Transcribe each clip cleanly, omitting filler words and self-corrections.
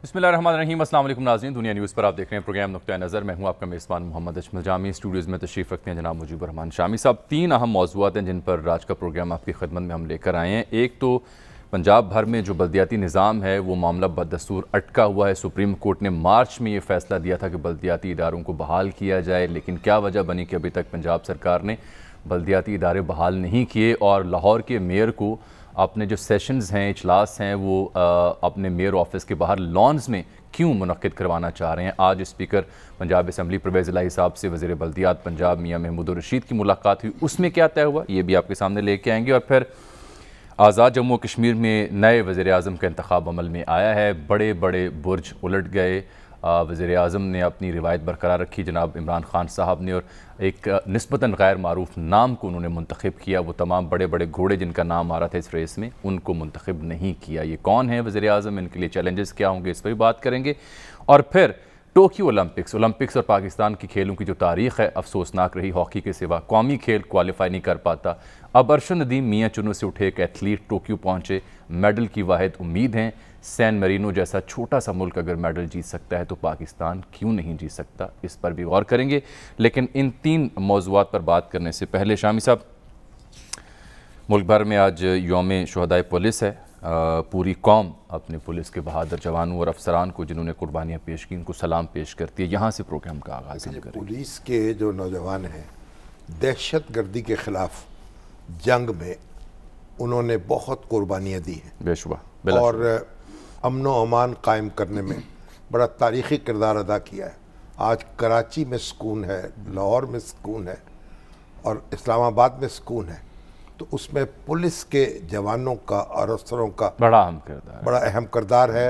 बिस्मिल्लाहिर्रहमानिर्रहीम। अस्सलाम वालेकुम नाज़रीन, दुनिया न्यूज़ पर आप देख रहे हैं प्रोग्राम नुक्ता नज़र। मैं हूं आपका मेज़बान मोहम्मद अजमल जामी। स्टूडियोज़ में तशरीफ़ रखते हैं जनाब मुजीबुर रहमान शामी साहब। तीन अहम मौज़ूआत हैं जिन पर आज का प्रोग्राम आपकी खिदमत में हम लेकर आए हैं। एक तो पंजाब भर में जो बल्दियाती निज़ाम है वो मामला बदस्तूर अटका हुआ है। सुप्रीम कोर्ट ने मार्च में ये फैसला दिया था कि बल्दियाती इदारों को बहाल किया जाए, लेकिन क्या वजह बनी कि अभी तक पंजाब सरकार ने बल्दियाती इदारे बहाल नहीं किए और लाहौर के मेयर को अपने जो सेशंस हैं, इजलास हैं, वो अपने मेयर ऑफिस के बाहर लॉन्स में क्यों मुनक्किद करवाना चाह रहे हैं। आज स्पीकर पंजाब असम्बली परवेज़ इलाही साहब से वज़ीर बल्दियात पंजाब मियां महमूद रशीद की मुलाकात हुई, उसमें क्या तय हुआ ये भी आपके सामने लेके आएंगे। और फिर आज़ाद जम्मू कश्मीर में नए वज़ीर आज़म का इंतखाब अमल में आया है। बड़े बड़े बुर्ज उलट गए। वज़ीर आज़म ने अपनी रिवायत बरकरार रखी जनाब इमरान खान साहब ने, और एक निस्बतन गैर मारूफ नाम को उन्होंने मुंतखब किया। वो तमाम बड़े बड़े घोड़े जिनका नाम आ रहा था इस रेस में, उनको मुंतखब नहीं किया। ये कौन है वज़ीर आज़म, इनके लिए चैलेंजेस क्या होंगे, इस पर भी बात करेंगे। और फिर टोक्यो ओलंपिक्स और पाकिस्तान की खेलों की जो तारीख़ है अफसोसनाक रही। हॉकी के सिवा कौमी खेल क्वालिफाई नहीं कर पाता। अब अरशद नदीम मियाँ चुनू से उठे एक एथलीट टोक्यो पहुँचे, मेडल की वाहिद उम्मीद हैं। सैन मरीनो जैसा छोटा सा मुल्क अगर मेडल जीत सकता है तो पाकिस्तान क्यों नहीं जीत सकता, इस पर भी गौर करेंगे। लेकिन इन तीन मौज़ूआत पर बात करने से पहले शामी साहब, मुल्क भर में आज यौम शुहदाए पुलिस है। पूरी कौम अपने पुलिस के बहादुर जवानों और अफसरान को जिन्होंने कुर्बानियाँ पेश की उनको सलाम पेश करती है। यहाँ से प्रोग्राम का आगाज़ हम करें। पुलिस के जो नौजवान हैं, दहशत गर्दी के ख़िलाफ़ जंग में उन्होंने बहुत कुर्बानियाँ दी हैं बेशुबा, और अमन व अमान कायम करने में बड़ा तारीख़ी किरदार अदा किया है। आज कराची में सुकून है, लाहौर में सुकून है और इस्लामाबाद में सुकून है, तो उसमें पुलिस के जवानों का और अफसरों का बड़ा अहम किरदार है।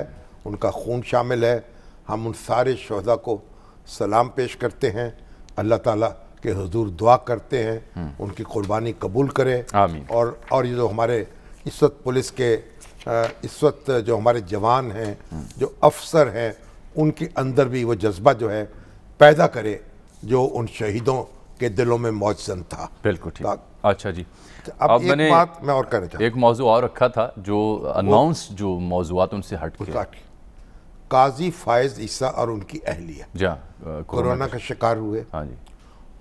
उनका खून शामिल है। हम उन सारे शहदा को सलाम पेश करते हैं, अल्लाह ताला के हुजूर दुआ करते हैं उनकी कुर्बानी कबूल करे। आमीन। और ये जो हमारे इस वक्त पुलिस के इस वक्त जो हमारे जवान हैं, जो अफसर हैं, उनके अंदर भी वो जज्बा जो है पैदा करे जो उन शहीदों के दिलों में मौजूद था। बिल्कुल ठीक। अच्छा जी, अब एक बात मैं और कहना चाहता हूं। एक मौजू और रखा था जो अनाउंस जो मौजूआत उनसे हट के काजी फायज ईसा और उनकी अहलिया कोरोना का शिकार हुए। हाँ जी।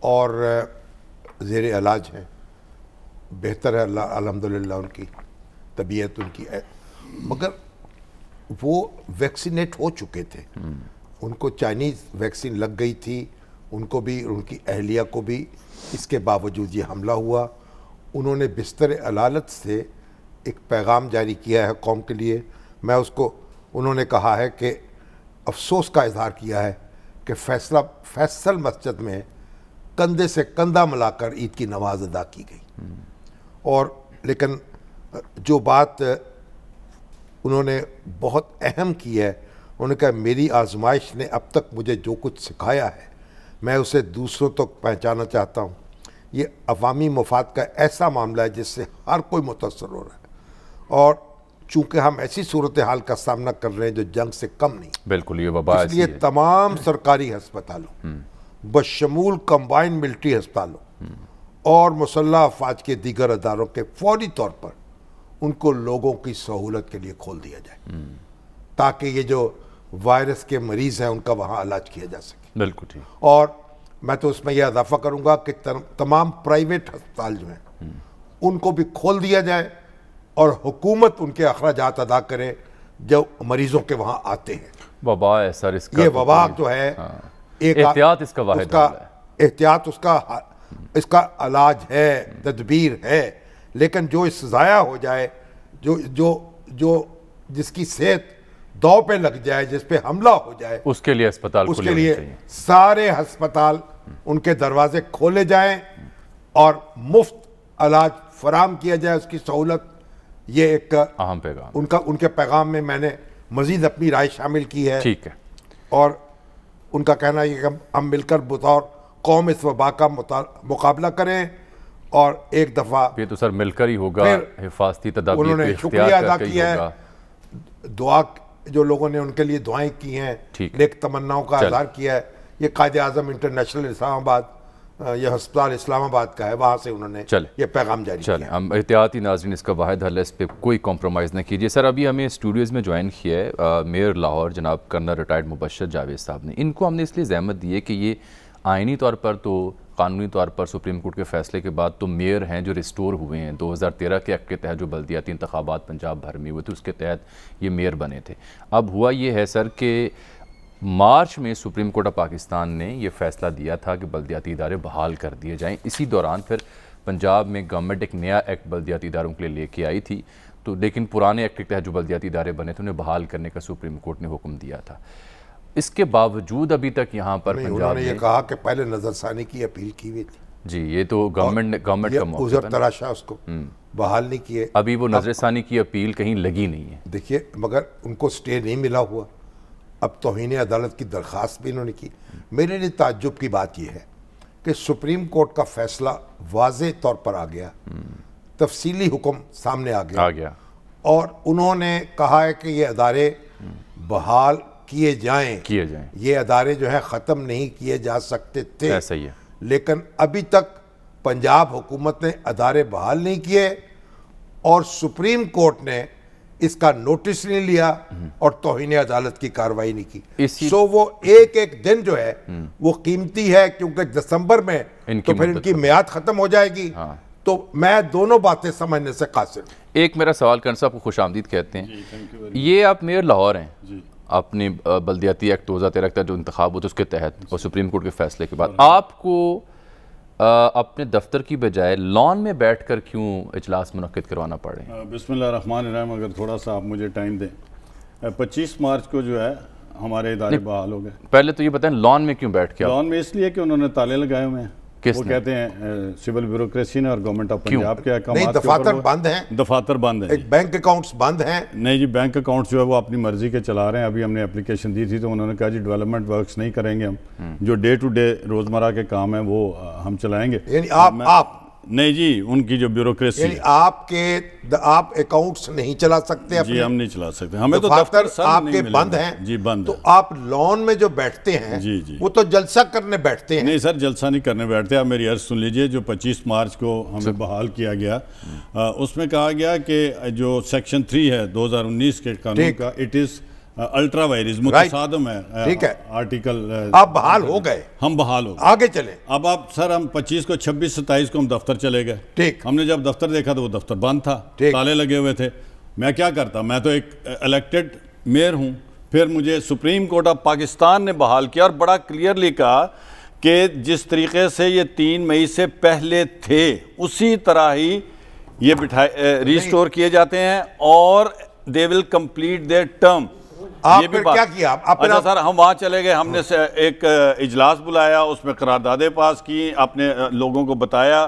और ज़ेरे इलाज हैं, बेहतर है अल्हम्दुलिल्लाह उनकी तबीयत उनकी है, मगर वो वैक्सीनेट हो चुके थे। उनको चाइनीज़ वैक्सीन लग गई थी, उनको भी, उनकी अहलिया को भी। इसके बावजूद ये हमला हुआ। उन्होंने बिस्तर अलालत से एक पैगाम जारी किया है कौम के लिए। मैं उसको, उन्होंने कहा है कि अफसोस का इजहार किया है कि फैसल मस्जिद में कंधे से कंधा मिलाकर ईद की नमाज अदा की गई। और लेकिन जो बात उन्होंने बहुत अहम की है, उन्होंने कहा मेरी आजमाइश ने अब तक मुझे जो कुछ सिखाया है मैं उसे दूसरों तक पहुँचाना चाहता हूँ। ये अवामी मफाद का ऐसा मामला है जिससे हर कोई मुतासर हो रहा है, और चूँकि हम ऐसी सूरत हाल का सामना कर रहे हैं जो जंग से कम नहीं। बिल्कुल, ये वबा इसलिए तमाम सरकारी अस्पतालों बशमूल कंबाइंड मिलिट्री अस्पतालों और मुसल्लह अफवाज के दीगर अदारों के फौरी तौर पर उनको लोगों की सहूलत के लिए खोल दिया जाए, ताकि ये जो वायरस के मरीज़ हैं उनका वहाँ इलाज किया जा सके। बिल्कुल ठीक। और मैं तो उसमें यह इजाफा करूँगा कि तमाम प्राइवेट अस्पताल जो हैं उनको भी खोल दिया जाए और हुकूमत उनके अखराजात अदा करे जो मरीज़ों के वहाँ आते हैं। वबा है सर, इसका ये वबा जो है एक एहतियात इसका वाहिद एहतियात इसका इलाज है, तदबीर है, लेकिन जो इस ज़ाया हो जाए, जो जो जो जिसकी सेहत दाव पे लग जाए, जिस पे हमला हो जाए, उसके लिए अस्पताल, उसके लिए सारे अस्पताल उनके दरवाजे खोले जाएं और मुफ्त इलाज फराम किया जाए, उसकी सहूलत। ये एक अहम पैगाम उनके पैगाम में मैंने मजीद अपनी राय शामिल की है। ठीक है। और उनका कहना है कि हम मिलकर बतौर कौम इस वबा का मुकाबला करें, और एक दफ़ा ये तो सर मिलकर ही होगा, हिफाजती तदाबीर उन्होंने शुक्रिया अदा किया है। दुआ जो लोगों ने उनके लिए दुआएं की हैं, नेक तमन्नाओं का इज़हार किया है। ये कायदे आज़म इंटरनेशनल इस्लामाबाद यह अस्पताल इस्लामाबाद का है, वहाँ से उन्होंने ये पैगाम जारी किया। हम एहतियाती नाज़रीन इसका वाहिद हल है, इस पर कोई कॉम्प्रोमाइज़ न कीजिए। सर अभी हमें स्टूडियोज़ में ज्वाइन किया है मेयर लाहौर जनाब कर्नल रिटायर्ड मुबश्शिर जावेद साहब ने। इनको हमने इसलिए ज़हमत दी है कि ये आइनी तौर पर तो कानूनी तौर पर सुप्रीम कोर्ट के फैसले के बाद तो मेयर हैं जो रिस्टोर हुए हैं 2013 के एक्ट के तहत, जो बल्दियाती इंतखाबात पंजाब भर में हुए थे उसके तहत ये मेयर बने थे। अब हुआ ये है सर कि मार्च में सुप्रीम कोर्ट ऑफ पाकिस्तान ने यह फैसला दिया था कि बल्दियाती इदारे बहाल कर दिए जाएं। इसी दौरान फिर पंजाब में गवर्नमेंट एक नया एक्ट बल्दियाती इदारों के लिए लेके आई थी, तो लेकिन पुराने एक्ट के तहत जो बल्दियाती इदारे बने थे उन्हें बहाल करने का सुप्रीम कोर्ट ने हुक्म दिया था। इसके बावजूद अभी तक यहाँ पर पंजाब ने कहा कि पहले नजरसानी की अपील की हुई थी जी, ये तो गवर्नमेंट का मौका है, तराशा उसको बहाल नहीं किए। अभी वो नजरसानी की अपील कहीं लगी नहीं है। देखिए, मगर उनको स्टे नहीं मिला हुआ, अब तौहीन अदालत की दरख्वास्त भी इन्होंने की। मेरे लिए ताज्जुब की बात यह है कि सुप्रीम कोर्ट का फैसला वाज़े तौर पर आ गया, तफसीली हुक्म सामने आ गया और उन्होंने कहा है कि ये अदारे बहाल किए जाएं। ये अदारे जो है ख़त्म नहीं किए जा सकते थे, ऐसा ही है। लेकिन अभी तक पंजाब हुकूमत ने अदारे बहाल नहीं किए और सुप्रीम कोर्ट ने इसका नोटिस नहीं लिया और तौहीन अदालत की कार्रवाई नहीं की। सो वो एक एक दिन जो है वो कीमती है, क्योंकि दिसंबर में तो फिर इनकी मियाद खत्म हो जाएगी। तो मैं दोनों बातें समझने से कासिर हूं। एक मेरा सवाल करना, साहब को खुशामदीद कहते हैं। ये आप मेयर लाहौर हैं, अपने बल्दियाती एक्ट 2013 का जो इंतखाब हुआ था उसके तहत और सुप्रीम कोर्ट के फैसले के बाद आपको अपने दफ्तर की बजाय लॉन में बैठकर क्यों इजलास मुनक्किद करवाना पड़े? बिस्मिल्लाहिर्रहमानिर्रहीम, अगर थोड़ा सा आप मुझे टाइम दें। 25 मार्च को जो है हमारे इदारे बहाल हो गए। पहले तो ये बताएं लॉन में क्यों बैठ के? लॉन में इसलिए कि उन्होंने ताले लगाए हुए हैं। वो कहते हैं सिविल ब्यूरोक्रेसी ने और गवर्नमेंट ऑफ पंजाब के नहीं, दफातर बंद हैं। दफातर बंद हैं, एक बैंक अकाउंट्स बंद हैं। नहीं जी, बैंक अकाउंट्स जो है वो अपनी मर्जी के चला रहे हैं। अभी हमने एप्लीकेशन दी थी तो उन्होंने कहा जी डेवलपमेंट वर्क्स नहीं करेंगे हम, जो डे टू डे रोजमर्रा के काम है वो हम चलाएंगे। यानी आप नहीं जी, उनकी जो ब्यूरोक्रेसी, यानी आप अकाउंट्स नहीं चला सकते जी, हम नहीं चला सकते। हमें तो दफ्तर आपके बंद हैं जी, बंद। तो आप लॉन में जो बैठते हैं जी जी, वो तो जलसा करने बैठते हैं। नहीं सर, जलसा नहीं करने बैठते। आप मेरी अर्ज सुन लीजिए। जो 25 मार्च को हमें बहाल किया गया, उसमें कहा गया कि जो सेक्शन 3 है 2019 के कानून का, इट इज अल्ट्रा वायरस मुतसादम है। ठीक है, आर्टिकल आप बहाल हो गए, हम बहाल हो गए, आगे चले। अब आप सर, हम 25 को 26 27 को हम दफ्तर चले गए। ठीक, हमने जब दफ्तर देखा तो वो दफ्तर बंद था, ताले लगे हुए थे। मैं क्या करता, मैं तो एक इलेक्टेड मेयर हूँ। फिर मुझे सुप्रीम कोर्ट ऑफ पाकिस्तान ने बहाल किया और बड़ा क्लियरली कहा कि जिस तरीके से ये 3 मई से पहले थे उसी तरह ही ये बिठाए रिस्टोर किए जाते हैं और they will complete their term. आप फिर क्या किया? अच्छा सर, हम वहाँ चले गए, हमने एक इजलास बुलाया, उसमें करारदादें पास की, अपने लोगों को बताया,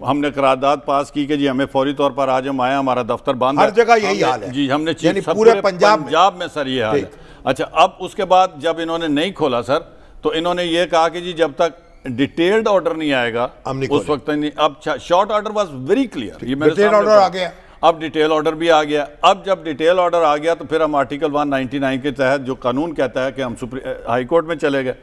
हमने करारदाद पास की कि जी हमें फौरी तौर पर आज हम आया, हमारा दफ्तर बंद है। हर जगह यही हाल है जी, हमने पूरे पंजाब में सर ये हाल है। अच्छा, अब उसके बाद जब इन्होंने नहीं खोला सर, तो इन्होंने ये कहा कि जी जब तक डिटेल्ड ऑर्डर नहीं आएगा उस वक्त नहीं। अब short order was very clear, ये मेरे ऑर्डर आ गया। अब डिटेल ऑर्डर भी आ गया। अब जब डिटेल ऑर्डर आ गया तो फिर हम आर्टिकल 199 के तहत जो कानून कहता है कि हम हाई कोर्ट में चले गए।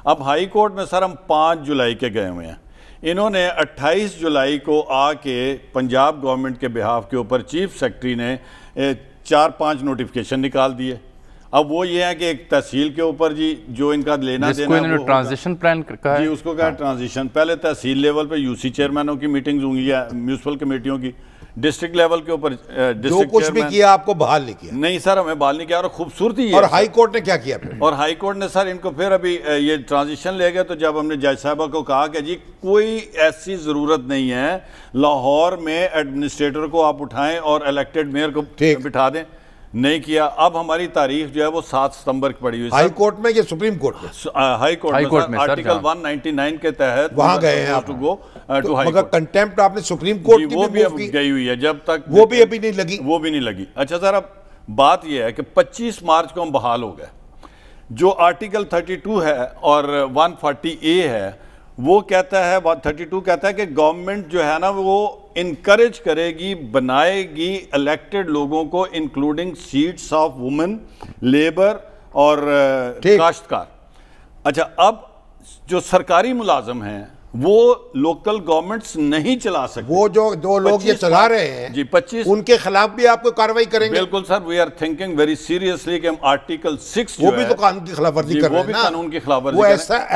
अब हाई कोर्ट में सर हम 5 जुलाई के गए हुए हैं। इन्होंने 28 जुलाई को आके पंजाब गवर्नमेंट के बिहाफ के ऊपर चीफ सेक्रेटरी ने 4-5 नोटिफिकेशन निकाल दिए। अब वो ये है कि एक तहसील के ऊपर जी जो इनका लेना देना है, ट्रांजिशन प्लान का जी, उसको क्या ट्रांजिशन, पहले तहसील लेवल पे यूसी चेयरमैनों की मीटिंग्स होंगी या म्यूनसिपल कमेटियों की, डिस्ट्रिक्ट लेवल के ऊपर जो कुछ भी किया आपको बहाल नहीं किया। नहीं सर, हमें बहाल नहीं किया। और खूबसूरती और हाई कोर्ट ने क्या किया फिर? और हाई कोर्ट ने सर इनको फिर अभी ये ट्रांजिशन ले गए। तो जब हमने जज साहबा को कहा कि जी कोई ऐसी जरूरत नहीं है, लाहौर में एडमिनिस्ट्रेटर को आप उठाएं और इलेक्टेड मेयर को बिठा दें, नहीं किया। अब हमारी तारीख जो है वो 7 सितंबर की पड़ी हुई। हाई कोर्ट में या सुप्रीम कोर्ट में? हाई कोर्ट में आर्टिकल 199 के तहत वहां गए हैं आप। मगर कंटेम्प्ट आपने सुप्रीम कोर्ट की वो भी अब गई हुई है, जब तक वो भी अभी नहीं लगी। वो भी नहीं लगी। अच्छा सर, अब बात यह है कि 25 मार्च को हम बहाल हो गए। जो आर्टिकल 32 है और 140A है वो कहता है, 132 कहता है कि गवर्नमेंट जो है ना वो इनकरेज करेगी, बनाएगी इलेक्टेड लोगों को, including seats of women, labour और काश्तकार। अच्छा, अब जो सरकारी मुलाजम हैं वो लोकल गवर्नमेंट्स नहीं चला सकते। वो जो लोग ये चला रहे हैं जी 25 उनके खिलाफ भी आपको कार्रवाई करेंगे? बिल्कुल sir, we are thinking very seriously कि हम आर्टिकल 6 वो भी तो कानून की खिलाफवर्जी कर रहे हैं ना, कानून की खिलाफवर्जी, वो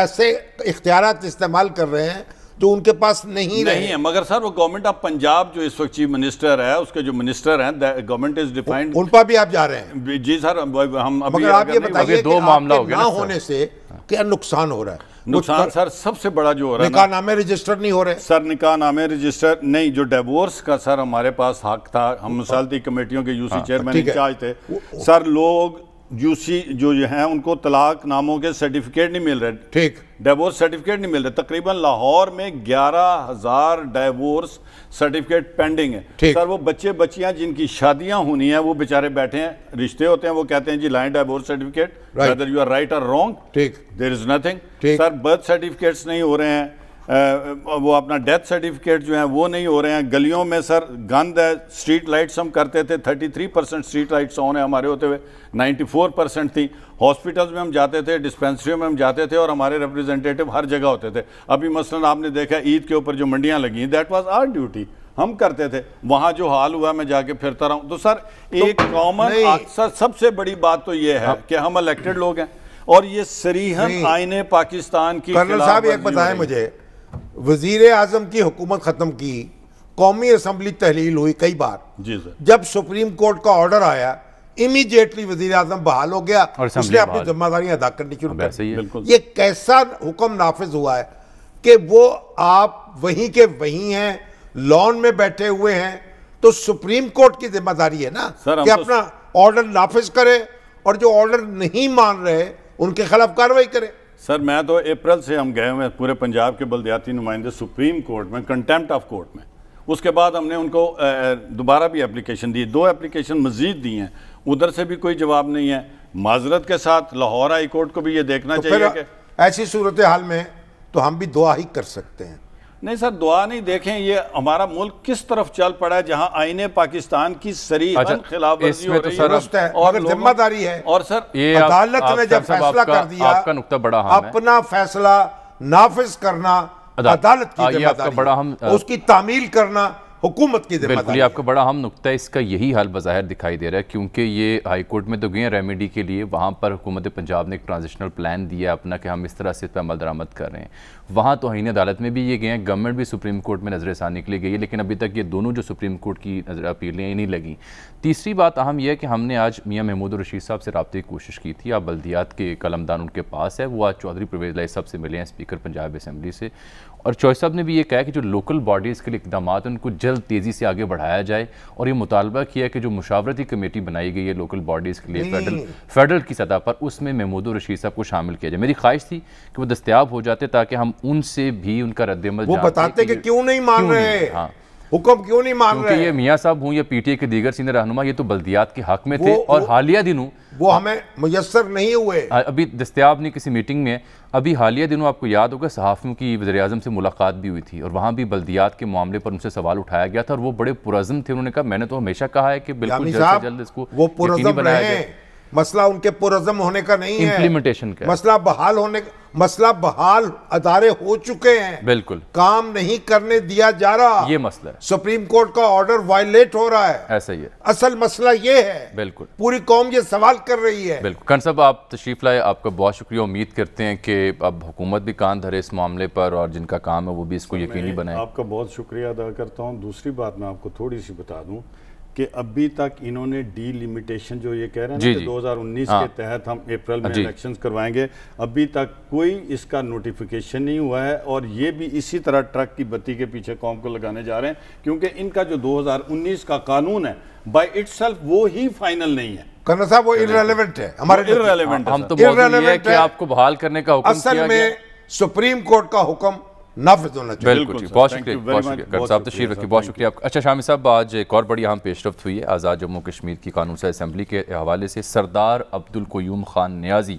ऐसे इख्तियारात इस्तेमाल कर रहे हैं जो उनके पास नहीं है। मगर सर वो गवर्नमेंट ऑफ पंजाब जो इस वक्त चीफ मिनिस्टर है, उसके जो मिनिस्टर हैं, गवर्नमेंट इज डिफाइंड, उन पर भी आप जा रहे हैं? जी सर, हम अभी, मगर आप ये बताइए दो मामला हो गया ना होने से क्या नुकसान हो रहा है? नुकसान सर सबसे बड़ा जो हो रहा है, निकाह नामे रजिस्टर नहीं हो रहे सर, निकाह नामे रजिस्टर नहीं, जो डिवोर्स का सर हमारे पास हक था, हम मुसालती कमेटियों के यूसी चेयरमैन इंचार्ज थे सर, लोग यूसी जो हैं उनको तलाक नामों के सर्टिफिकेट नहीं मिल रहे, ठीक, डिवोर्स सर्टिफिकेट नहीं मिल रहे। तकरीबन लाहौर में 11,000 डिवोर्स सर्टिफिकेट पेंडिंग है सर। वो बच्चे बच्चियां जिनकी शादियां होनी है वो बेचारे बैठे हैं, रिश्ते होते हैं, वो कहते हैं जी line divorce certificate, whether you are right और रॉन्ग, ठीक, there is nothing sir. Birth certificates नहीं हो रहे हैं, वो अपना डेथ सर्टिफिकेट जो है वो नहीं हो रहे हैं। गलियों में सर गंद है, स्ट्रीट लाइट्स हम करते थे, 33% स्ट्रीट लाइट्स ऑन है हमारे होते हुए, 94% थी। हॉस्पिटल्स में हम जाते थे, डिस्पेंसरियों में हम जाते थे और हमारे रिप्रेजेंटेटिव हर जगह होते थे। अभी मसलन आपने देखा ईद के ऊपर जो मंडियां लगी, दैट वाज आवर ड्यूटी, हम करते थे। वहां जो हाल हुआ मैं जाके फिरता रहा हूं। तो सर एक कॉमन सर सबसे बड़ी बात तो ये है कि हम इलेक्टेड लोग हैं और ये सरीहन आईने पाकिस्तान की। कर्नल साहब एक बताएं मुझे, वजीर आजम की हुकूमत खत्म की, कौमी असम्बली तहलील हुई कई बार, जी सर, जब सुप्रीम कोर्ट का ऑर्डर आया इमीडिएटली वजीर आजम बहाल हो गया, उसने अपनी जिम्मेदारियां अदा करनी शुरू कर दी। ये कैसा हुक्म नाफिज हुआ है कि वो आप वहीं के वहीं हैं, लॉन में बैठे हुए हैं, तो सुप्रीम कोर्ट की जिम्मेदारी है ना कि अपना ऑर्डर नाफिज करे और जो ऑर्डर नहीं मान रहे उनके खिलाफ कार्रवाई करे। सर मैं तो अप्रैल से हम गए हुए हैं पूरे पंजाब के बल्दियाती नुमाइंदे सुप्रीम कोर्ट में, कंटेम्प्ट ऑफ कोर्ट में। उसके बाद हमने उनको दोबारा भी एप्लीकेशन दी, 2 एप्लीकेशन मजीद दी हैं, उधर से भी कोई जवाब नहीं है। माजरत के साथ लाहौर हाई कोर्ट को भी ये देखना चाहिए कि ऐसी सूरत हाल में तो हम भी दुआ ही कर सकते हैं। नहीं सर, दुआ नहीं, देखें ये हमारा मुल्क किस तरफ चल पड़ा है, जहां आईने पाकिस्तान की सरीहन खिलाफवर्जी हो रही है और जिम्मेदारी है। और सर ये अदालत ने जब फैसला कर दिया, आपका नुक्ता बड़ा अपना फैसला नाफिज करना अदालत की जिम्मेदारी, उसकी तामील करना हुकूमत की जिम्मेदारी। आपका बड़ा अहम नुक्ता है, इसका यही हाल बज़ाहिर दिखाई दे रहा है, क्योंकि ये हाई कोर्ट में तो गए हैं रेमेडी के लिए, वहाँ पर हुकूमत पंजाब ने एक ट्रांजिशनल प्लान दिया अपना कि हम इस तरह से इस पर अमल दरामद कर रहे हैं। वहाँ तो आईन अदालत में भी ये गए हैं, गवर्नमेंट भी सुप्रीम कोर्ट में नजर षानी के लिए गई है, लेकिन अभी तक ये दोनों जो सुप्रीम कोर्ट की नजर अपीलें नहीं लगी। तीसरी बात अहम यह है कि हमने आज मियाँ महमूद रशीद साहब से रब्ते की कोशिश की थी, आप बल्दियात के कलमदान उनके पास है, वो आज चौधरी परवेज़ लाई साहब से मिले हैं, स्पीकर पंजाब असम्बली से, और चौधरी साहब ने भी ये कहा कि जो लोकल बॉडीज़ के लिए इक़दाम उनको जल्द तेज़ी से आगे बढ़ाया जाए, और ये मुतालबा किया कि जो मुशावरती कमेटी बनाई गई है लोकल बॉडीज़ के लिए फेडरल की सतह पर, उसमें महमूद रशीद साहब को शामिल किया जाए। मेरी ख्वाहिश थी कि वो दस्तयाब हो जाते ताकि हम उनसे भी उनका रद्द-ए-अमल वो बताते कि क्यों नहीं मान रहे, हुक्म क्यों नहीं मान रहे। ये मियाँ साहब हूँ या पीटीए के दीगर सीनियर रहनुमा, ये तो बल्दियात के हक में थे और हालिया दिनों वो हमें मुयस्सर नहीं हुए, अभी दस्तयाब नहीं किसी मीटिंग में। अभी हालिया दिनों आपको याद होगा सहाफ़ियों की वज़ीर आज़म से मुलाकात भी हुई थी और वहाँ भी बल्दियात के मामले पर उनसे सवाल उठाया गया था और वो बड़े पुरज़्म थे। उन्होंने कहा मैंने तो हमेशा कहा है कि बिल्कुल जल्द से जल्द इसको वो पुरज़्म बनाया जाए। मसला उनके पुरज़्म होने का नहीं है, इम्प्लीमेंटेशन का मसला बहाल होने, मसला बहाल अदारे हो चुके हैं, बिल्कुल काम नहीं करने दिया जा रहा, ये मसला है। सुप्रीम कोर्ट का ऑर्डर वायलेट हो रहा है, ऐसा ही है, असल मसला ये है। बिल्कुल, पूरी कौम ये सवाल कर रही है। बिल्कुल। खान साहब आप तशरीफ लाए, आपका बहुत शुक्रिया। उम्मीद करते हैं कि अब हुकूमत भी कान धरे इस मामले पर और जिनका काम है वो भी इसको यकीनी बनाए। आपका बहुत शुक्रिया अदा करता हूँ। दूसरी बात मैं आपको थोड़ी सी बता दूँ कि अभी तक इन्होंने डीलिमिटेशन जो ये कह रहे हैं ना कि 2019 के तहत हम अप्रैल में इलेक्शंस करवाएंगे, अभी तक कोई इसका नोटिफिकेशन नहीं हुआ है और ये भी इसी तरह ट्रक की बत्ती के पीछे कौम को लगाने जा रहे हैं, क्योंकि इनका जो 2019 का कानून है बाय इटसेल्फ वो ही फाइनल नहीं है। कर्नल साहब वो इररेलेवेंट है, हमारे इररेलेवेंट है। हम तो मौजूद ये है कि आपको बहाल करने का हुक्म असल में सुप्रीम कोर्ट का हुक्म नाफिज होना चाहिए। बिल्कुल, बहुत शुक्रिया, बहुत शुक्रिया साहब, तशरीफ रखिए, बहुत शुक्रिया आपका। अच्छा शामी साहब, आज एक और बड़ी अहम पेशरफ्त हुई है। आज़ाद जम्मू कश्मीर की कानून साज़ असम्बली के हवाले से सरदार अब्दुल क़य्यूम खान नियाज़ी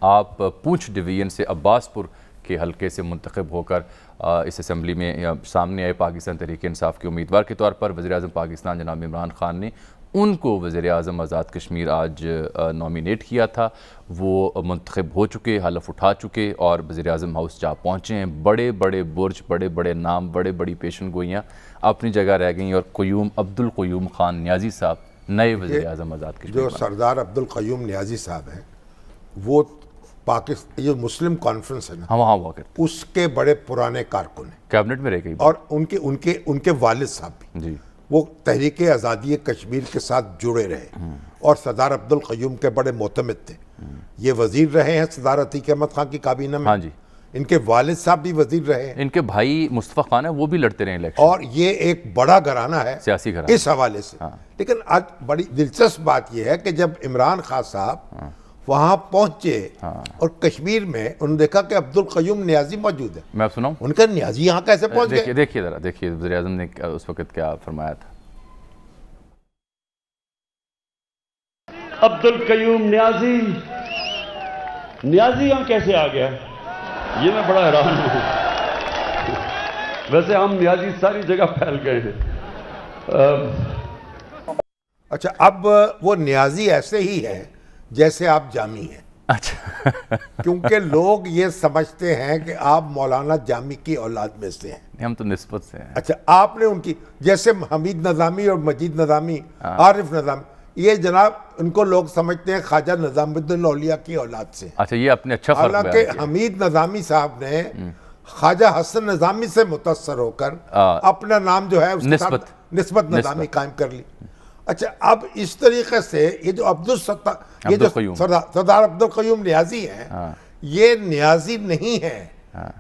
आप पूंछ डिवीजन से अब्बासपुर के हल्के से मुंतखब होकर इस असम्बली में सामने आए। पाकिस्तान तहरीक इंसाफ के उम्मीदवार के तौर पर वज़ीर आज़म पाकिस्तान जनाब इमरान खान ने उनको वज़ीर-ए-आज़म आज़ाद कश्मीर आज नॉमिनेट किया था। वो मुंतखब हो चुके, हलफ उठा चुके और वज़ीर-ए-आज़म हाउस जा पहुँचे हैं। बड़े बड़े बुर्ज, बड़े बड़े नाम, बड़े बड़ी पेशन गोइयाँ अपनी जगह रह गई और क़य्यूम अब्दुल क़य्यूम खान नियाज़ी साहब नए वज़ीर-ए-आज़म आज़ाद कश्मीर। जो सरदार अब्दुल क़य्यूम नियाज़ी साहब हैं, वो पाकिस्तान ये मुस्लिम कॉन्फ्रेंस है ना, हाँ वहाँ हुआ करते, उसके बड़े पुराने कारकुन हैं, कैबिनेट में रह गई। और उनके उनके उनके वालिद साहब भी जी, वो तहरीक आज़ादी कश्मीर के साथ जुड़े रहे और सरदार अब्दुल क़य्यूम के बड़े मोतमिद थे। ये वजीर रहे हैं सरदार अतीक अहमद खान की काबीना में। हाँ जी, इनके वालिद साहब भी वजीर रहे हैं। इनके भाई मुस्तफ़ा खान है, वो भी लड़ते रहे इलेक्शन। और ये एक बड़ा घराना है, सियासी घराना इस हवाले से। लेकिन आज बड़ी दिलचस्प बात यह है कि जब इमरान खान साहब वहां पहुंचे और कश्मीर में उन्होंने देखा कि अब्दुल क़य्यूम नियाज़ी मौजूद है। मैं सुनाऊं? उनका नियाज़ी यहाँ कैसे पहुंच गए? देखिए जरा, देखिए वज़ीर-ए-आज़म ने उस वक्त क्या फरमाया था। अब्दुल क़य्यूम नियाज़ी यहाँ कैसे आ गया, ये मैं बड़ा हैरान हूँ। वैसे हम नियाज़ी सारी जगह फैल गए हैं। अच्छा, अब वो नियाज़ी ऐसे ही है जैसे आप जामी हैं। अच्छा क्योंकि लोग ये समझते हैं कि आप मौलाना जामी की औलाद में से हैं। हम तो निस्बत से हैं। अच्छा, आपने उनकी, जैसे हमीद नज़ामी और मजीद नज़ामी, आरिफ नज़ामी, ये जनाब उनको लोग समझते हैं ख्वाजा निज़ामुद्दीन औलिया की औलाद से। अच्छा, ये अपने अच्छा फर्क हालांकि हमीद नज़ामी साहब ने ख्वाजा हसन निज़ामी से मुतस्सर होकर अपना नाम जो है निस्बत नज़ामी कायम कर ली। अच्छा, अब इस तरीके से ये जो सरदार अब्दुल क़य्यूम नियाज़ी हैं, ये नियाज़ी नहीं है,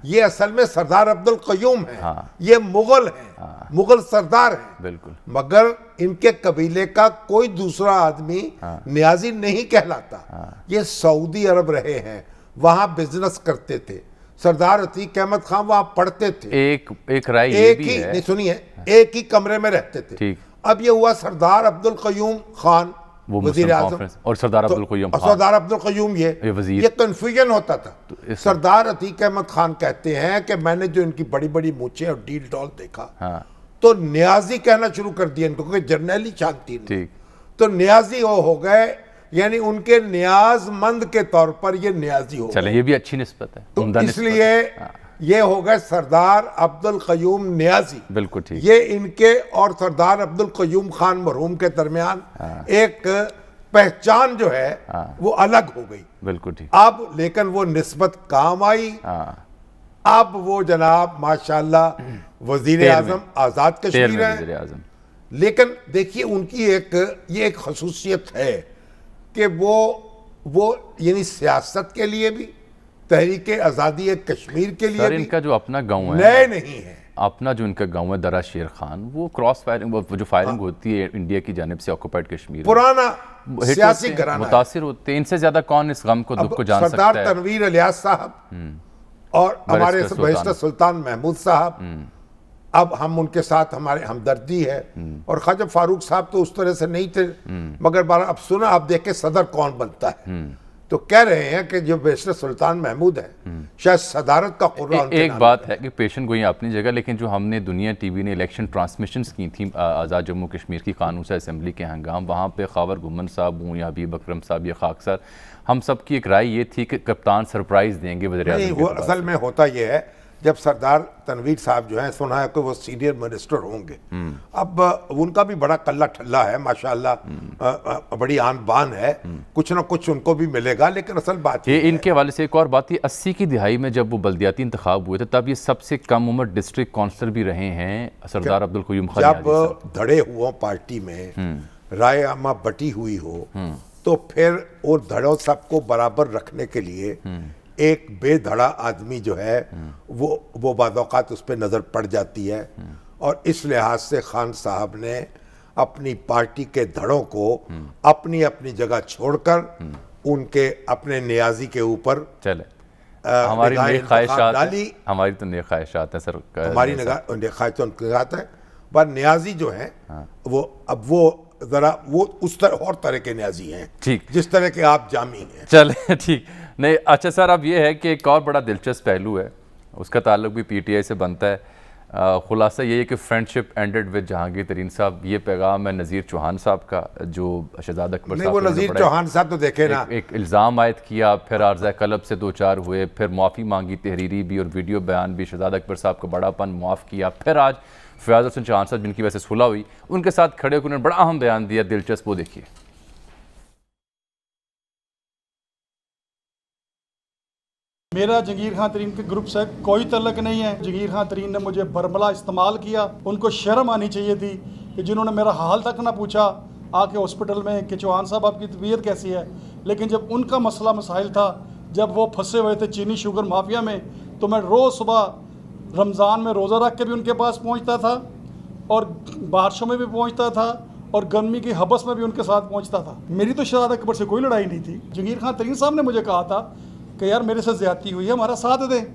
ये असल में सरदार अब्दुल क़य्यूम है। ये मुगल हैं, मुगल सरदार हैं। बिल्कुल। मगर इनके कबीले का कोई दूसरा आदमी नियाज़ी नहीं कहलाता। ये सऊदी अरब रहे हैं, वहां बिजनेस करते थे। सरदार अतीक अहमद खान वहां पढ़ते थे। एक राय ये भी है, नहीं सुनिए, एक ही कमरे में रहते थे। ठीक। अब ये हुआ सरदार अब्दुल क़य्यूम खान वजीर आज़म और सरदार अब्दुल क़य्यूम खान, सरदार अब्दुल क़य्यूम ये वजीर। ये कंफ्यूजन होता था। सरदार अतीक अहमद खान कहते हैं कि मैंने जो इनकी बड़ी बड़ी मूछें और डील डॉल देखा, तो नियाज़ी कहना शुरू कर दिया इनको, क्योंकि जर्नैली शांति नहीं, तो नियाज़ी वो हो गए, यानी उनके नियाजमंद के तौर पर ये नियाज़ी हो गए। चले, ये भी अच्छी निस्बत है। तो इसलिए ये हो गए सरदार अब्दुल क़य्यूम नियाज़ी। बिल्कुल ठीक। ये इनके और सरदार अब्दुल क़य्यूम खान मरहूम के दरमियान एक पहचान जो है वो अलग हो गई। बिल्कुल ठीक। अब लेकिन वो निस्बत काम आई। अब वो जनाब माशाल्लाह वजीर आज़म आज़ाद कश्मीर है। लेकिन देखिए उनकी ये एक खसूसियत है कि वो यानी सियासत के लिए भी, तहरीक आज़ादी कश्मीर के लिए भी, इनका जो अपना गांव है, नए नहीं है, अपना जो इनका गांव है दरा शेर खान, वो क्रॉस फायरिंग, वो जो फायरिंग होती है इंडिया की जानिब से ऑक्युपाइड कश्मीर, पुराना सियासी घराना, मुतासिर होते हैं। इनसे ज्यादा कौन इस गम को, दुख को जान सकता है? सरदार तनवीर इलियास साहब और हमारे बैरिस्टर सुल्तान महमूद साहब, अब हम उनके साथ हमारे हमदर्दी है। और ख्वाजा फारूक साहब तो उस तरह से नहीं थे, मगर बार अब सुना, अब देखे सदर कौन बनता है, तो कह रहे हैं कि जो बैरिस्टर सुल्तान महमूद है शायद सदारत का कुर्रा उनके एक बात है कि पेशन गोई अपनी जगह, लेकिन जो हमने दुनिया टीवी ने इलेक्शन ट्रांसमिशंस की थी आज़ाद जम्मू कश्मीर की कानून से असेंबली के हंगाम, वहाँ पे खावर गुमन साहब हूँ या हबीब अकरम साहब या खाक सर, हम सब की एक राय ये थी कि कप्तान सरप्राइज देंगे वज़ीर-ए-आज़म। वो असल में होता ये है, जब सरदार तनवीर साहब जो हैं, सुना है कि वो सीनियर मिनिस्टर होंगे। अब उनका भी बड़ा कल्ला ठल्ला है माशाल्लाह, बड़ी आन बान है, कुछ ना कुछ उनको भी मिलेगा। लेकिन असल बात ये इनके हवाले से एक और बात, ये 80 की दिहाई में जब वो बल्दियाती इंतखाब हुए थे, तब ये सबसे कम उम्र डिस्ट्रिक्ट काउंसलर भी रहे हैं सरदार अब्दुल क़य्यूम खान। जब धड़े हुआ पार्टी में राय आमा बटी हुई हो, तो फिर वो धड़ों सबको बराबर रखने के लिए एक बेधड़ा आदमी जो है वो बाज़-औक़ात उस पर नज़र पड़ जाती है। और इस लिहाज से खान साहब ने अपनी पार्टी के धड़ों को अपनी अपनी जगह छोड़कर उनके अपने नियाज़ी के ऊपर चले। हमारी नेक ख्वाहिशात डाली, हमारी तो नेक ख्वाहिशात है सर, हमारी ख्वाहिशात है, पर नियाज़ी जो है वो अब वो जरा वो उस तरह के नियाज़ी हैं, ठीक, जिस तरह के आप जामी हैं। चले ठीक। नहीं, अच्छा सर, अब ये है कि एक और बड़ा दिलचस्प पहलू है, उसका ताल्लुक भी पीटीआई से बनता है। खुलासा ये है कि फ्रेंडशिप एंडेड विद जहांगीर तरीन साहब, ये पैगाम है नज़ीर चौहान साहब का, जो शहजाद अकबर नहीं, वो नज़ीर चौहान साहब तो देखे ना, एक इल्ज़ाम आयद किया, फिर आर्ज़ा कलब से दो चार हुए, फिर माफ़ी मांगी, तहरीरी भी और वीडियो बयान भी, शहजाद अकबर साहब का बड़ापन मुआफ़ किया, फिर आज फयाज़ हुसैन चौहान साहब जिनकी वजह से सुलह हुई, उनके साथ खड़े होकर उन्होंने बड़ा अहम बयान दिया, दिलचस्प, वो देखिए। मेरा जहांगीर खान तरीन के ग्रुप से कोई तल्लक नहीं है। जहांगीर खान तरीन ने मुझे बरमला इस्तेमाल किया। उनको शर्म आनी चाहिए थी कि जिन्होंने मेरा हाल तक ना पूछा आके हॉस्पिटल में कि चौहान साहब आपकी तबीयत कैसी है। लेकिन जब उनका मसला मसाइल था, जब वो फंसे हुए थे चीनी शुगर माफिया में, तो मैं रोज़ सुबह रमज़ान में रोज़ा रख के भी उनके पास पहुँचता था और बारिशों में भी पहुँचता था और गर्मी की हबस में भी उनके साथ पहुँचता था। मेरी तो शहजाद अकबर से कोई लड़ाई नहीं थी। जहांगीर खान तरीन साहब ने मुझे कहा था कि यार मेरे से ज़्यादती हुई है, हमारा साथ दें।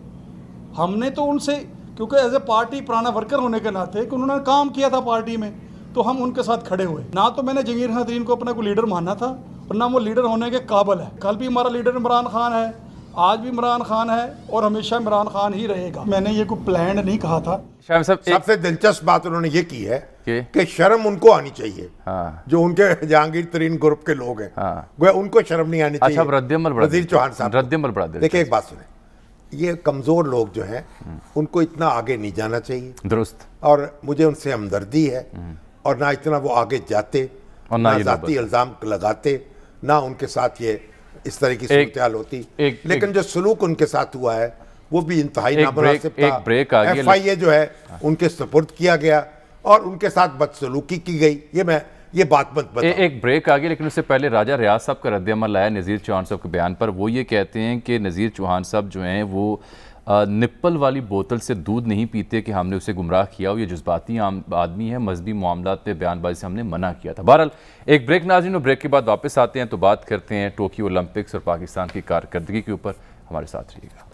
हमने तो उनसे, क्योंकि एज ए पार्टी पुराना वर्कर होने के नाते कि उन्होंने काम किया था पार्टी में, तो हम उनके साथ खड़े हुए। ना तो मैंने जहांगीर खान तरीन को अपना कोई लीडर माना था और ना वो लीडर होने के काबिल है। कल भी हमारा लीडर इमरान खान है, आज भी इमरान खान है और हमेशा इमरान खान ही रहेगा। मैंने ये कोई प्लान नहीं कहा था। सबसे दिलचस्प बात उन्होंने ये की है कि शर्म उनको आनी चाहिए। हाँ। जो उनके जहांगीर तरीन ग्रुप के लोग हैं, हाँ। उनको शर्म नहीं आनी चाहिए। नज़ीर चौहान साहब, देखिए एक बात सुने, ये कमजोर लोग जो हैं उनको इतना आगे नहीं जाना चाहिए। दुरुस्त। और मुझे उनसे हमदर्दी है और ना इतना वो आगे जाते और ना जाती इल्जाम लगाते, ना उनके साथ ये इस तरह की सूरत होती। लेकिन जो सलूक उनके साथ हुआ है वो भी इंतहाई नामुनासिब था। FIA जो है उनके सपुर्द किया गया और उनके साथ बदसलूकी की गई। ये बात मत बताओ। एक ब्रेक आ गया, लेकिन उससे पहले राजा रियाज साहब का रद्द-ए-अमल आया नज़ीर चौहान साहब के बयान पर। वो ये कहते हैं कि नज़ीर चौहान साहब जो हैं वो निप्पल वाली बोतल से दूध नहीं पीते कि हमने उसे गुमराह किया हो। ये जज्बाती आदमी है, मजहबी मामलात पे बयानबाजी से हमने मना किया था। बहरहाल एक ब्रेक नाज़रीन, और ब्रेक के बाद वापस आते हैं तो बात करते हैं टोक्यो ओलंपिक्स और पाकिस्तान की कारकर्दगी के ऊपर। हमारे साथ रहिएगा।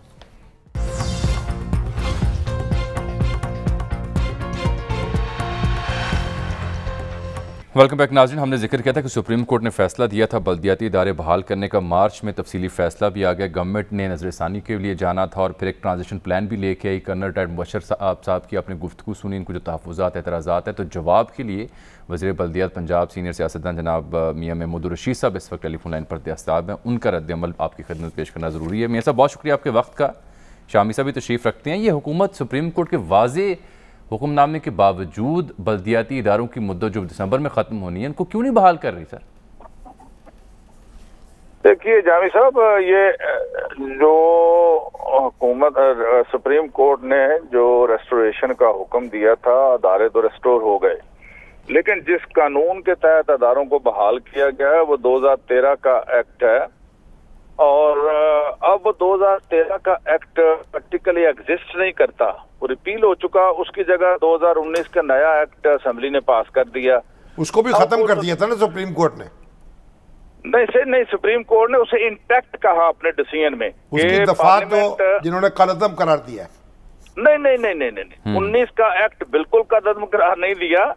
वेलकम बैक नाज़रीन। हमने जिक्र किया था कि सुप्रीम कोर्ट ने फैसला दिया था बल्दियाती इदारे बहाल करने का। मार्च में तफसीली फैसला भी आ गया। गवर्नमेंट ने नज़रसानी के लिए जाना था और फिर एक ट्रांजिशन प्लान भी लेके आई। कर्नल रिटायर्ड मुबशर साहब की अपनी गुफ्तगू सुनी, इनको जो तहफ़्फ़ुज़ात एतराज़ात है, तो जवाब के लिए वज़ीर बल्दियात पंजाब सीनियर सियासतदान जनाब मियाँ महमूद रशीद साहब इस वक्त टेलीफोन लाइन पर दस्तयाब हैं। उनका रद्द-ए-अमल आपकी खिदमत पेश करना ज़रूरी है। मियाँ साहब बहुत शुक्रिया आपके वक्त का। शामी साहब भी तशरीफ़ रखते हैं। ये हुकूमत सुप्रीम कोर्ट के वाज़े हुक्मनामे के बावजूद बल्दियाती इदारों की मुद्दत जो दिसंबर में ख़त्म होनी है, इनको क्यों नहीं बहाल कर रही सर? देखिए जामी साहब, ये जो हुकूमत सुप्रीम कोर्ट ने जो रेस्टोरेशन का हुक्म दिया था, अदारे तो रेस्टोर हो गए, लेकिन जिस कानून के तहत अदारों को बहाल किया गया है वो 2013 का एक्ट है और अब 2013 का एक्ट प्रैक्टिकली एग्जिस्ट नहीं करता, वो रिपील हो चुका। उसकी जगह 2019 का नया एक्ट असेंबली ने पास कर दिया। उसको भी खत्म कर दिया था ना सुप्रीम कोर्ट ने? नहीं, सुप्रीम कोर्ट ने उसे इंटैक्ट कहा अपने डिसीजन में। उसकी दफात तो जिन्होंने कलअदम करार दिया। नहीं, 19 का एक्ट बिल्कुल कदम करार नहीं दिया।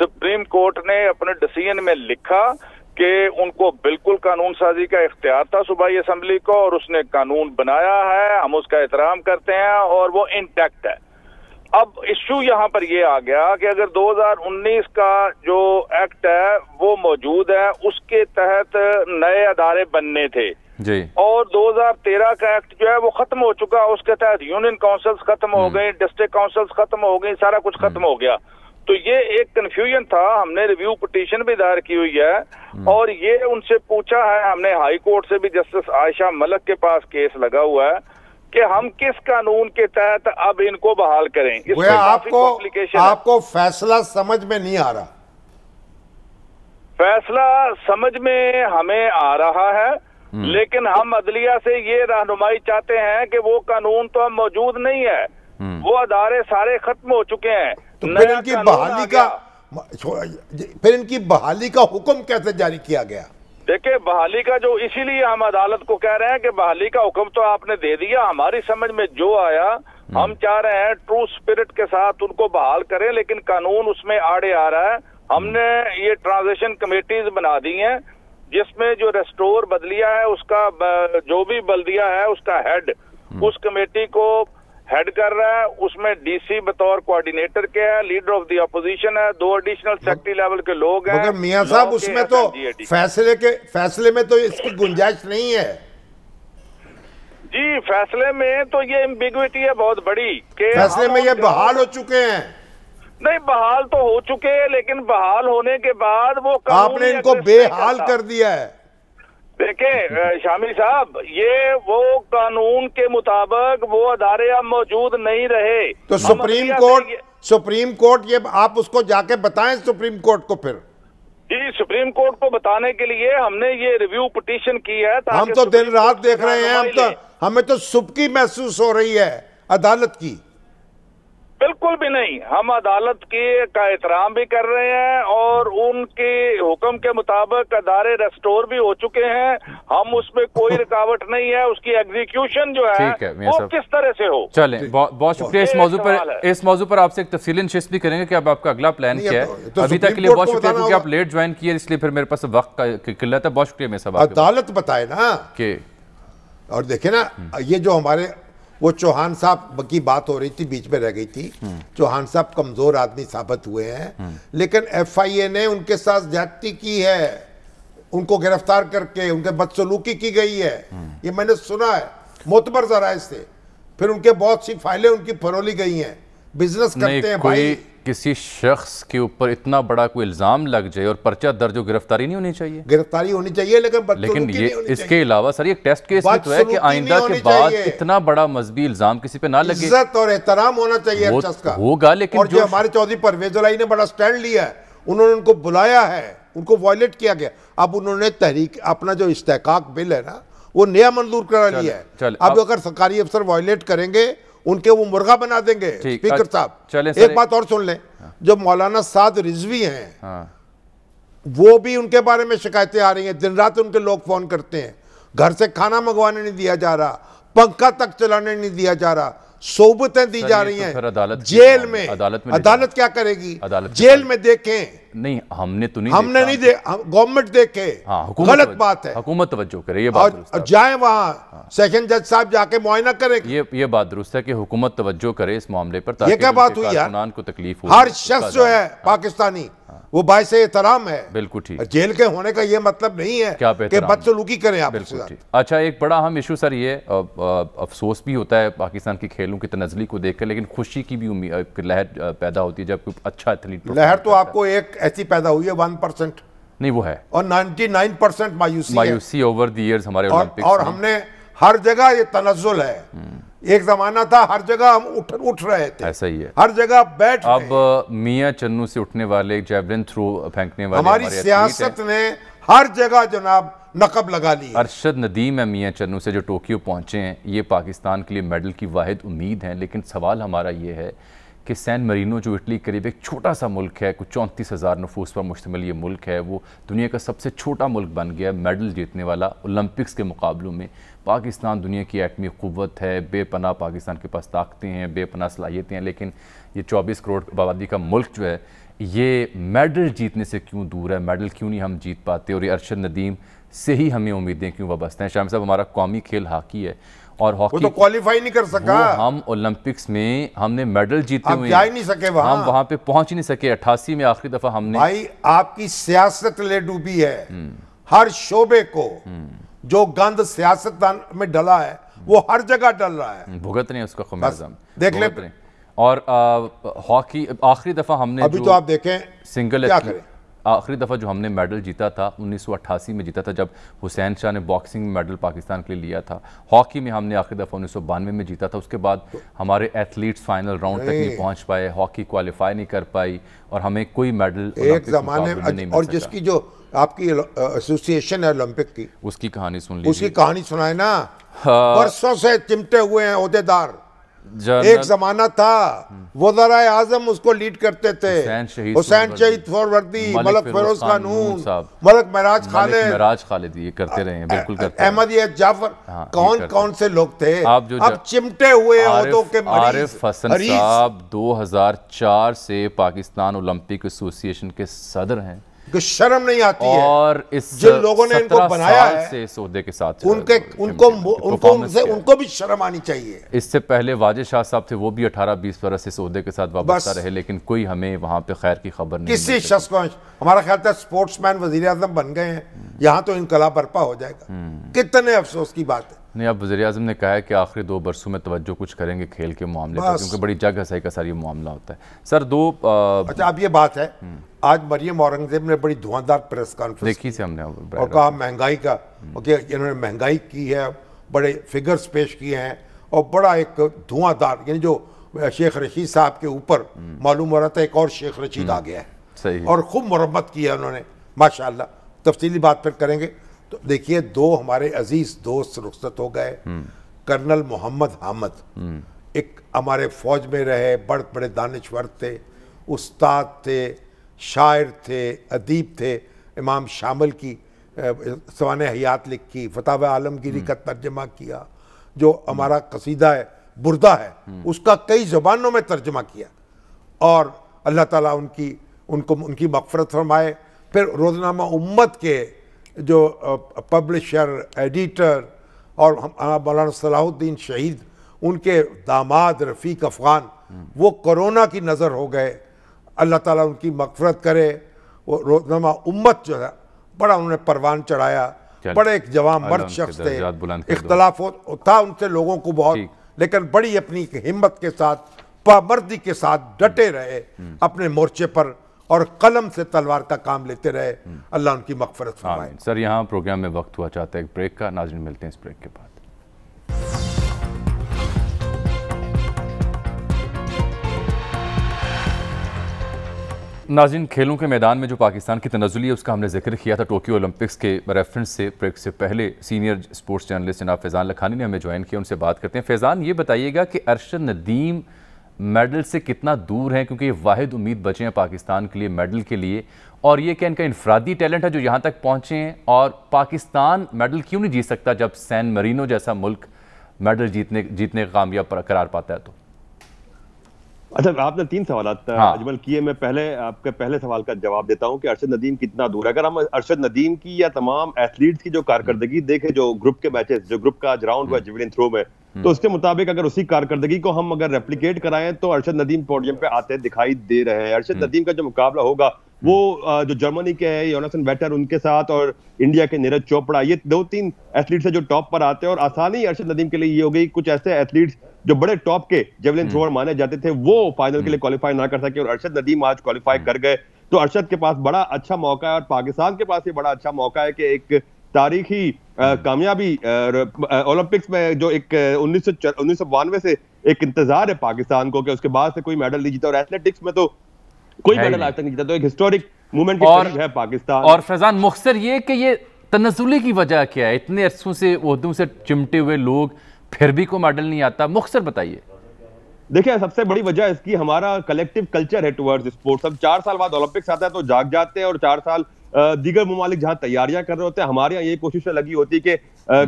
सुप्रीम कोर्ट ने अपने डिसीजन में लिखा कि उनको बिल्कुल कानून साजी का इख्तियार था सूबाई असेंबली को और उसने कानून बनाया है, हम उसका एहतराम करते हैं और वो इंटैक्ट है। अब इश्यू यहाँ पर ये आ गया कि अगर 2019 का जो एक्ट है वो मौजूद है, उसके तहत नए अदारे बनने थे जी, और 2013 का एक्ट जो है वो खत्म हो चुका, उसके तहत यूनियन काउंसिल्स खत्म हो गई, डिस्ट्रिक्ट काउंसिल्स खत्म हो गई, सारा कुछ खत्म हो गया। तो ये एक कंफ्यूजन था। हमने रिव्यू पिटीशन भी दायर की हुई है और ये उनसे पूछा है हमने, हाई कोर्ट से भी जस्टिस आयशा मलिक के पास केस लगा हुआ है कि हम किस कानून के तहत अब इनको बहाल करें। इसमें आपको फैसला समझ में नहीं आ रहा? फैसला समझ में हमें आ रहा है, लेकिन हम अदलिया से ये रहनुमाई चाहते हैं कि वो कानून तो अब मौजूद नहीं है, वो अदारे सारे खत्म हो चुके हैं। तो फिर इनकी बहाली का हुक्म कैसे जारी किया गया? देखिए, बहाली का जो, इसीलिए हम अदालत को कह रहे हैं कि बहाली का हुक्म तो आपने दे दिया, हमारी समझ में जो आया हम चाह रहे हैं ट्रू स्पिरिट के साथ उनको बहाल करें, लेकिन कानून उसमें आड़े आ रहा है। हमने ये ट्रांजिशन कमेटीज बना दी हैं जिसमें जो रेस्टोर बदलिया है उसका जो भी बल्दिया है उसका हेड उस कमेटी को हेड कर रहा है, उसमें डीसी बतौर कोऑर्डिनेटर के है, लीडर ऑफ द अपोजिशन है, 2 एडिशनल सेक्रेटरी लेवल के लोग हैं। मगर मियां साहब उसमें तो फैसले में तो इसकी गुंजाइश नहीं है जी। फैसले में तो ये एम्बिग्विटी है बहुत बड़ी कि फैसले में ये बहाल हो चुके हैं। नहीं, बहाल तो हो चुके हैं, लेकिन बहाल होने के बाद वो आपने इनको बेहाल कर दिया है। देखें शामिल साहब, ये वो कानून के मुताबिक वो अदारे अब मौजूद नहीं रहे। तो सुप्रीम कोर्ट ये आप उसको जाके बताएं सुप्रीम कोर्ट को। फिर जी, सुप्रीम कोर्ट को बताने के लिए हमने ये रिव्यू पिटीशन की है। हम तो दिन रात देख रहे हैं, हमें तो सुबकी महसूस हो रही है अदालत की। बिल्कुल भी नहीं, हम अदालत का एहतराम भी कर रहे हैं और उनके हुक्म के मुताबिक अदारे रेस्टोर भी हो चुके हैं। हम उसमें कोई रुकावट नहीं है, उसकी एग्जीक्यूशन जो है वो किस तरह से हो। चलें, बहुत शुक्रिया। इस मौजू पर आपसे एक तफसीली नशिस्त भी करेंगे कि अब आपका अगला प्लान क्या है। तो अभी तक के लिए बहुत शुक्रिया, क्योंकि आप लेट ज्वाइन किए इसलिए फिर मेरे पास वक्त का किल्लत है। बहुत शुक्रिया मेरे साहब। अदालत बताए ना कि और देखे ना, ये जो हमारे वो चौहान साहब की बात हो रही थी, बीच में रह गई थी। चौहान साहब कमजोर आदमी साबित हुए हैं, लेकिन एफआईए ने उनके साथ ज्यादती की है, उनको गिरफ्तार करके उनके बदसलूकी की गई है। ये मैंने सुना है मोतबर जराए से। फिर उनके बहुत सी फाइलें उनकी फरोली गई हैं। बिजनेस करते हैं भाई। किसी शख्स के ऊपर इतना बड़ा कोई इल्जाम लग जाए और पर्चा दर्ज हो, गिरफ्तारी नहीं होनी चाहिए? गिरफ्तारी होनी चाहिए, लेकिन ये इसके अलावा सर, ये टेस्ट केस भी तो है कि आइंदा के बाद इतना बड़ा मजहबी इल्जाम किसी पे ना लगे। इज्जत और एहतराम होना चाहिए का होगा। लेकिन जो हमारे चौधरी परवेज इलाही ने बड़ा स्टैंड लिया है, उन्होंने उनको बुलाया है, उनको वायलेट किया गया। अब उन्होंने तहरीक अपना जो इस्तेहकाक बिल है ना, वो नया मंजूर करा लिया है। अब अगर सरकारी अफसर वायलेट करेंगे, उनके वो मुर्गा बना देंगे। स्पीकर साहब एक बात और सुन लें, जो मौलाना साद रिजवी हैं, वो भी उनके बारे में शिकायतें आ रही हैं। दिन रात उनके लोग फोन करते हैं, घर से खाना मंगवाने नहीं दिया जा रहा, पंखा तक चलाने नहीं दिया जा रहा, सोबतें दी जा रही हैं जेल में। अदालत क्या करेगी? जेल में देखें। नहीं, हमने गवर्नमेंट देखे। गलत बात है, हुकूमत तवज्जो करे। ये बात जाए वहां सेशन जज साहब जाके मुआयना करें। ये बात दुरुस्त है कि हुकूमत तवज्जो करे इस मामले पर। ये क्या बात हुई यार? को तकलीफ हो, हर शख्स जो है पाकिस्तानी वो बायसे एहतराम है। बिल्कुल ठीक। जेल के होने का ये मतलब नहीं है कि बदसलूकी करें आप। बिल्कुल ठीक। अच्छा, एक बड़ा अहम इशू सर ये अफसोस भी होता है पाकिस्तान के खेलों की तनज़ली को देखकर, लेकिन खुशी की भी लहर पैदा होती है जब कोई अच्छा एथलीट। लहर तो आपको एक ऐसी पैदा हुई है 1% नहीं, वो है, और 99% मायूसी ओवर द इयर्स हमारे ओलंपिक्स। और हमने हर जगह ये तनज़्ज़ुल है। एक जमाना था हर जगह हम उठ रहे थे, ऐसा ही है, हर जगह बैठ। अब मियां चन्नू से उठने वाले, जैवलिन थ्रो फेंकने वाले, हमारी सियासत ने हर जगह जनाब नकब लगा ली। अरशद नदीम है मियां चन्नू से, जो टोक्यो पहुंचे हैं। ये पाकिस्तान के लिए मेडल की वाहिद उम्मीद है। लेकिन सवाल हमारा ये है कि सैन मरीनो, जो इटली करीब एक छोटा सा मुल्क है, कुछ 34,000 नफूस पर मुश्तमिल ये मुल्क है, वो दुनिया का सबसे छोटा मुल्क बन गया मेडल जीतने वाला ओलंपिक्स के मुकाबलों में। पाकिस्तान दुनिया की एटमी क़ुव्वत है, बेपनाह पाकिस्तान के पास ताकतें हैं, बेपनाह सलाहियतें हैं, लेकिन ये 24 करोड़ आबादी का मुल्क जो है, ये मेडल जीतने से क्यों दूर है? मेडल क्यों नहीं हम जीत पाते? और ये अरशद नदीम से ही हमें उम्मीदें क्यों वाबस्ता हैं? शाम साहब, हमारा कौमी खेल हॉकी है और हॉकी तो क्वालिफाई नहीं कर सका। हम ओलंपिक्स में हमने मेडल जीते हुए जा ही नहीं सके, हम वहां पे पहुंच ही नहीं सके। 88 में आखिरी दफा हमने। भाई आपकी सियासत ले डूबी है। हर शोबे को जो गंद सियासतदान में डला है वो हर जगह डल रहा है, भुगत रहे हैं उसका खमियाजा, देख ले। और हॉकी आखिरी दफा हमने अभी तो आप देखें सिंगल आखिरी दफा जो हमने मेडल जीता था 1988 में जीता था, जब हुसैन शाह ने बॉक्सिंग में मेडल पाकिस्तान के लिए लिया था। हॉकी में हमने आखिरी दफा 1992 में जीता था। उसके बाद हमारे एथलीट्स फाइनल राउंड तक नहीं पहुंच पाए, हॉकी क्वालिफाई नहीं कर पाई और हमें कोई मेडल एक जमाने में। और जिसकी जो आपकी एसोसिएशन है ओलंपिक की, उसकी कहानी सुन लीजिए। उसकी कहानी सुनाए ना। बरसों से चिमटे हुए हैं ओहदेदार। एक जमाना था वज़ीर आज़म उसको लीड करते थे, हुसैन शहीद फॉरवर्दी, मलक फिरोज कानून, मलक महराज खालिद, ये करते रहे हैं, बिल्कुल करते हैं। अहमद जाफर, कौन कौन से लोग थे। अब चिमटे हुए ओहदों के मरीज। आरिफ हसन साहब 2004 से पाकिस्तान ओलंपिक एसोसिएशन के सदर हैं। कि शर्म नहीं आती है। और इस जिन लोगों ने इनको बनाया है से इस ओहदे के साथ उनको भी शर्म आनी चाहिए। इससे पहले वाजिद शाह साहब थे, वो भी 18-20 बरस इस ओहदे के साथ वाबस्ता रहे, लेकिन कोई हमें वहां पे खैर की खबर नहीं। किसी शख्स को हमारा ख्याल था स्पोर्ट्समैन वजीर आजम बन गए हैं, यहाँ तो इनकलाब बर्पा हो जाएगा। कितने अफसोस की बात है। नहीं, अब वज़ीर आज़म ने कहा है कि आखिरी 2 बरसों में तवज्जो कुछ करेंगे खेल के मामले पर, क्योंकि बड़ी जग हसाई का सारा ये मामला होता है। सर अच्छा, अब ये बात है, आज मरियम औरंगजेब ने बड़ी धुआंधार प्रेस कॉन्फ्रेंस देखी से हमने और कहा महंगाई का, इन्होंने महंगाई की है, बड़े फिगर्स पेश किए हैं और बड़ा एक धुआंधार, यानी जो शेख रशीद साहब के ऊपर मालूम हो रहा था एक और शेख रशीद आ गया है, सही, और खूब मुरम्मत की है उन्होंने माशाल्लाह। तफसीली बात फिर करेंगे। तो देखिए, 2 हमारे अजीज दोस्त रुखसत हो गए। कर्नल मोहम्मद हामिद एक हमारे फौज में रहे, बड़े बड़े दानिश्वर थे, उस्ताद थे, शायर थे, अदीब थे। इमाम शामिल की सवाने हयात लिखी, फतावा आलमगीरी का तर्जमा किया, जो हमारा कसीदा है बुर्दा है उसका कई ज़बानों में तर्जमा किया, और अल्लाह ताला उनकी मग़फ़िरत फरमाए। फिर रोज़नामा उम्मत के जो पब्लिशर, एडिटर और मौलाना सलाहुद्दीन शहीद, उनके दामाद रफ़ीक अफ़गान, वो कोरोना की नज़र हो गए, अल्लाह ताला उनकी मग़फ़िरत करे। वो रोज़नामा उम्मत जो है बड़ा उन्होंने परवान चढ़ाया, बड़े एक जवान मर्द शख्स थे, इख्तलाफ था उनसे लोगों को बहुत, लेकिन बड़ी अपनी हिम्मत के साथ, पामर्दी के साथ डटे रहे अपने मोर्चे पर और कलम से तलवार का काम लेते रहे। अल्लाह उनकी मग़फ़िरत फरमाए। सर, यहाँ प्रोग्राम में वक्त हुआ चाहता है एक ब्रेक का। नाज़रीन, मिलते हैं इस ब्रेक के बाद। नाज़रीन, खेलों के मैदान में जो पाकिस्तान की तनज़्ज़ुली है उसका हमने जिक्र किया था टोक्यो ओलंपिक्स के रेफरेंस से। ब्रेक से पहले सीनियर स्पोर्ट्स जर्नलिस्ट जनाब फैज़ान लखानी ने हमें ज्वाइन किया, उनसे बात करते हैं। फैज़ान, ये बताइएगा कि अरशद नदीम मेडल से कितना दूर हैं, क्योंकि ये वाहिद उम्मीद बचे हैं पाकिस्तान के लिए मेडल के लिए, और ये क्या इनका इनफरादी टैलेंट है जो यहाँ तक पहुँचे हैं? और पाकिस्तान मेडल क्यों नहीं जीत सकता जब सैन मरीनो जैसा मुल्क मेडल जीतने का कामयाब करार पाता है? तो अच्छा, आपने 3 सवाल अजमल किए। मैं आपके पहले सवाल का जवाब देता हूं कि अरशद नदीम कितना दूर है। अगर हम अरशद नदीम की या तमाम एथलीट्स की जो कारकर्दगी देखें, जो ग्रुप के मैचेस, जो ग्रुप का आज राउंड हुआ जेवलिन थ्रो में, तो उसके मुताबिक अगर उसी कारकर्दगी को हम अगर रेप्लिकेट कराएं तो अरशद नदीम पोडियम पे आते दिखाई दे रहे हैं। अरशद नदीम का जो मुकाबला होगा वो जो जर्मनी के है योनासन वेटर, उनके साथ, और इंडिया के नीरज चोपड़ा, ये 2-3 एथलीट्स है जो टॉप पर आते हैं। और आसानी अरशद नदीम के लिए ये हो गई, कुछ ऐसे एथलीट्स जो बड़े टॉप के जेवलिन थ्रोअर माने जाते थे वो फाइनल के लिए क्वालिफाई ना कर सके, और अरशद नदीम आज क्वालिफाई कर गए। तो अरशद के पास बड़ा अच्छा मौका है, और पाकिस्तान के पास ये बड़ा अच्छा मौका है कि एक तारीखी कामयाबी ओलंपिक्स में जो एक 1992 से एक इंतजार है पाकिस्तान को कि उसके बाद से कोई मेडल नहीं जीता, और एथलेटिक्स में तो कोई मेडल आज तक नहीं जीता। तो एक हिस्टोरिक मूवमेंट की है पाकिस्तान। और फैजान, मुख्तसर ये कि ये तनज़्ज़ुली की वजह क्या है? इतने अरसों से ओहदों से चिमटे हुए लोग, फिर भी कोई मेडल नहीं आता, मुख्तसर बताइए। देखिए, सबसे बड़ी वजह इसकी हमारा कलेक्टिव कल्चर है टुवर्ड्स स्पोर्ट्स। अब 4 साल बाद ओलंपिक्स आता है तो जाग जाते हैं, और 4 साल दीगर ममालिक जहां तैयारियां कर रहे होते हैं, हमारे यहाँ ये कोशिश लगी होती है कि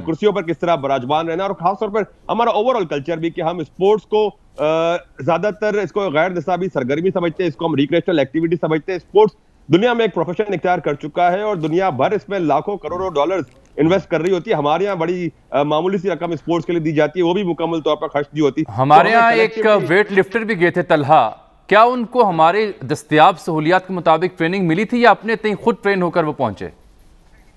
कुर्सियों पर किस तरह बराजमान रहना, और खासतौर पर हमारा ओवरऑल कल्चर भी कि हम स्पोर्ट्स को ज्यादातर इसको गैर निसाबी सरगर्मी समझते हैं, इसको हम रिक्रिएशनल एक्टिविटी समझते हैं। स्पोर्ट्स दुनिया में एक प्रोफेशन इख्तियार कर चुका है और दुनिया भर इसमें लाखों करोड़ों डॉलर्स इन्वेस्ट कर रही होती है। हमारे यहाँ बड़ी मामूली सी रकम स्पोर्ट्स के लिए दी जाती है, वो भी मुकम्मल तौर पर खर्च दी होती है। हमारे यहाँ एक वेट लिफ्टर भी गए थे तलहा, क्या उनको हमारे दस्तयाब सहूलियात के मुताबिक ट्रेनिंग मिली थी या अपने तय खुद ट्रेन होकर वो पहुंचे?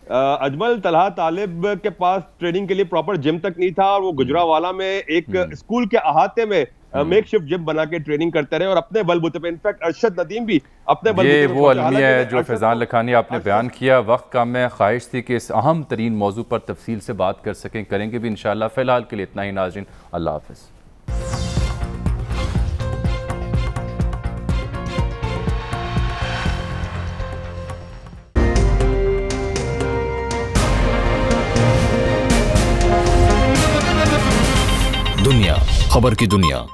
अजमल, तलहा तालिब के पास ट्रेनिंग के लिए प्रॉपर जिम तक नहीं था, और वो गुजरावाला में एक स्कूल के अहाते में मेक शिफ्ट जिम बना के ट्रेनिंग करते रहे, और अपने बलबूते पे, इनफैक्ट अरशद नदीम भी अपने बलबूते पे। वो अलमिया है जो फैजान लखानी आपने बयान किया। वक्त का मैं ख्वाहिश थी कि इस अहम तरीन मौजू पर तफसील से बात कर सकें, करेंगे भी इंशाअल्लाह। फिलहाल के लिए इतना ही नाज़रीन, अल्लाह हाफ़िज़। दुनिया खबर की दुनिया।